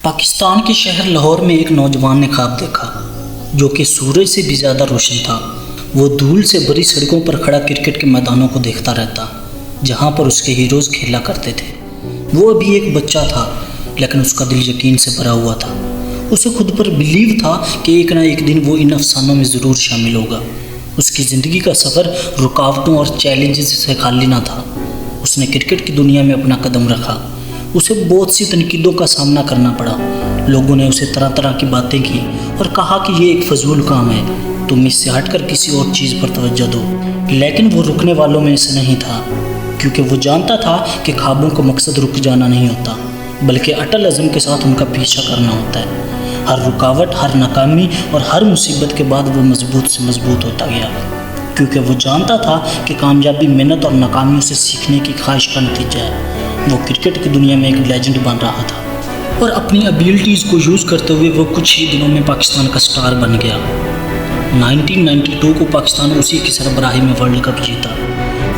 پاکستان کے شہر لاہور میں ایک نوجوان نے خواب دیکھا جو کہ سورج سے بھی زیادہ روشن تھا۔ وہ دھول سے بھری سڑکوں پر کھڑا کرکٹ کے میدانوں کو دیکھتا رہتا جہاں پر اس کے ہیروز کھیلا کرتے تھے۔ وہ ابھی ایک بچہ تھا لیکن اس کا دل یقین سے بھرا ہوا تھا۔ اسے خود پر بلیو تھا کہ ایک نہ ایک دن وہ ان افسانوں میں ضرور شامل ہوگا۔ اس کی زندگی کا سفر رکاوٹوں اور چیلنجز سے خالی نہ تھا۔ اس نے کرکٹ کی دنیا میں اپنا قدم رکھا۔ اسے بہت سی تنقیدوں کا سامنا کرنا پڑا۔ لوگوں نے اسے طرح طرح کی باتیں کی اور کہا کہ یہ ایک فضول کام ہے، تم اس سے ہٹ کر کسی اور چیز پر توجہ دو۔ لیکن وہ رکنے والوں میں سے نہیں تھا، کیونکہ وہ جانتا تھا کہ خوابوں کا مقصد رک جانا نہیں ہوتا بلکہ اٹل عزم کے ساتھ ان کا پیچھا کرنا ہوتا ہے۔ ہر رکاوٹ، ہر ناکامی اور ہر مصیبت کے بعد وہ مضبوط سے مضبوط ہوتا گیا، کیونکہ وہ جانتا تھا کہ کامیابی محنت اور ناکامیوں سے سیکھنے کی خواہش کا نتیجہ ہے۔ وہ کرکٹ کی دنیا میں ایک لیجنڈ بن رہا تھا اور اپنی ابیلٹیز کو یوز کرتے ہوئے وہ کچھ ہی دنوں میں پاکستان کا سٹار بن گیا۔ 1992 کو پاکستان اسی کی سربراہی میں ورلڈ کپ جیتا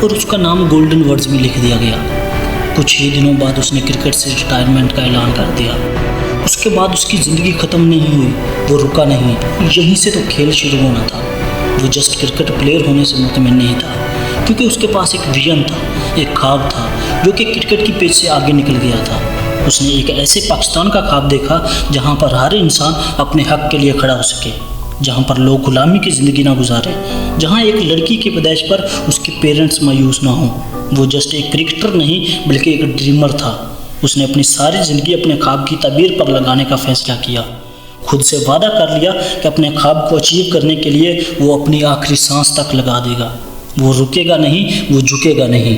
اور اس کا نام گولڈن ورڈز میں لکھ دیا گیا۔ کچھ ہی دنوں بعد اس نے کرکٹ سے ریٹائرمنٹ کا اعلان کر دیا۔ اس کے بعد اس کی زندگی ختم نہیں ہوئی، وہ رکا نہیں، یہیں سے تو کھیل شروع ہونا تھا۔ وہ جسٹ کرکٹ پلیئر ہونے سے مطمئن نہیں تھا، کیونکہ اس کے پاس ایک ویژن تھا، ایک خواب تھا جو کہ کرکٹ کی پیچ سے آگے نکل گیا تھا۔ اس نے ایک ایسے پاکستان کا خواب دیکھا جہاں پر ہر انسان اپنے حق کے لیے کھڑا ہو سکے، جہاں پر لوگ غلامی کی زندگی نہ گزارے، جہاں ایک لڑکی کی پیدائش پر اس کے پیرنٹس مایوس نہ ہوں۔ وہ جسٹ ایک کرکٹر نہیں بلکہ ایک ڈریمر تھا۔ اس نے اپنی ساری زندگی اپنے خواب کی تعبیر پر لگانے کا فیصلہ کیا۔ خود سے وعدہ کر لیا کہ اپنے خواب کو اچیو کرنے کے لیے وہ اپنی آخری سانس تک لگا دے گا۔ وہ رکے گا نہیں، وہ جھکے گا نہیں۔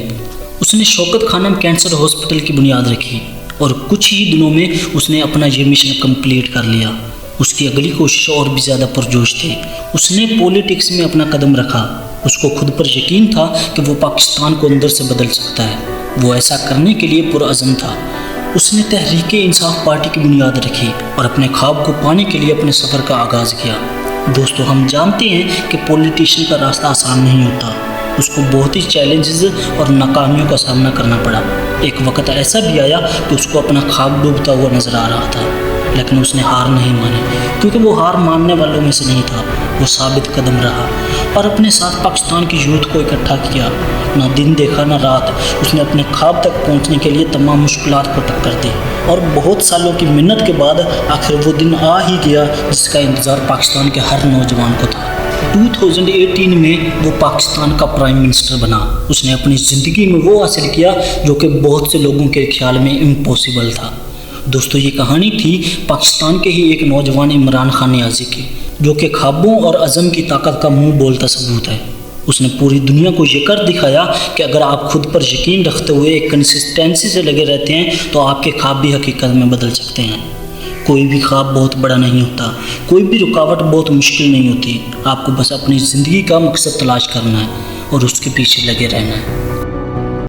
اس نے شوکت خانم کینسر ہاسپٹل کی بنیاد رکھی اور کچھ ہی دنوں میں اس نے اپنا یہ مشن کمپلیٹ کر لیا۔ اس کی اگلی کوشش اور بھی زیادہ پرجوش تھی۔ اس نے پولیٹکس میں اپنا قدم رکھا۔ اس کو خود پر یقین تھا کہ وہ پاکستان کو اندر سے بدل سکتا ہے۔ وہ ایسا کرنے کے لیے پرعزم تھا۔ اس نے تحریک انصاف پارٹی کی بنیاد رکھی اور اپنے خواب کو پانے کے لیے اپنے سفر کا آغاز کیا۔ دوستو، ہم جانتے ہیں کہ پولیٹیشین کا راستہ آسان نہیں ہوتا۔ اس کو بہت ہی چیلنجز اور ناکامیوں کا سامنا کرنا پڑا۔ ایک وقت ایسا بھی آیا کہ اس کو اپنا خواب ڈوبتا ہوا نظر آ رہا تھا، لیکن اس نے ہار نہیں مانی، کیونکہ وہ ہار ماننے والوں میں سے نہیں تھا۔ وہ ثابت قدم رہا اور اپنے ساتھ پاکستان کی یوتھ کو اکٹھا کیا۔ نہ دن دیکھا نہ رات، اس نے اپنے خواب تک پہنچنے کے لیے تمام مشکلات کو ٹکر دی اور بہت سالوں کی محنت کے بعد آخر وہ دن آ ہی گیا جس کا انتظار پاکستان کے ہر نوجوان کو تھا۔ 2018 میں وہ پاکستان کا پرائم منسٹر بنا۔ اس نے اپنی زندگی میں وہ حاصل کیا جو کہ بہت سے لوگوں کے خیال میں امپاسبل تھا۔ دوستو، یہ کہانی تھی پاکستان کے ہی ایک نوجوان عمران خان نیازی کی، جو کہ خوابوں اور عزم کی طاقت کا منہ بولتا ثبوت ہے۔ اس نے پوری دنیا کو یہ کر دکھایا کہ اگر آپ خود پر یقین رکھتے ہوئے ایک کنسسٹنسی سے لگے رہتے ہیں تو آپ کے خواب بھی حقیقت میں بدل سکتے ہیں۔ کوئی بھی خواب بہت بڑا نہیں ہوتا، کوئی بھی رکاوٹ بہت مشکل نہیں ہوتی۔ آپ کو بس اپنی زندگی کا مقصد تلاش کرنا ہے اور اس کے پیچھے لگے رہنا ہے۔